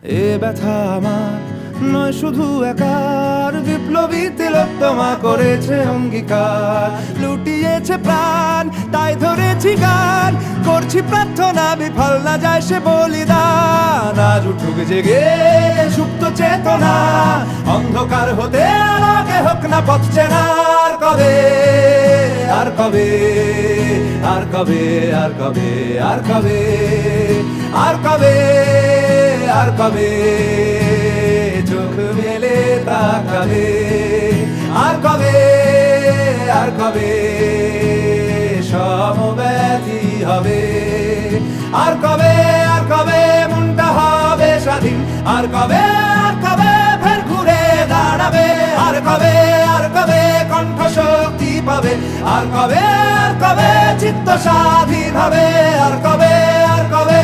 এ ব্যথা আমার নয় শুধু একার, বিপ্লবী তিলোত্তমা করেছে অঙ্গীকার, লুটিয়েছে প্রাণ তাই ধরেছি গান, করছি প্রার্থনা বিফল না যায় সে বলিদান। আজ উঠুক জেগে সুপ্ত চেতনা, অন্ধকার হতে আলোকে হোক না পথ চেনা। আর কবে, আর কবে, আর কবে, আর কবে, আর কবে, আর কবে, আর কবে চোখ মেলে তাকাবে। আর কবে, আর কবে সমব্যথী হবে। আর কবে, আর কবে মনটা হবে স্বাধীন। আর কবে, আর কবে ফের ঘুরে দাঁড়াবে। আর কবে, আর কবে কণ্ঠ শক্তি পাবে। আর কবে, আর কবে চিত্ত স্বাধীন হবে। আর কবে, আর কবে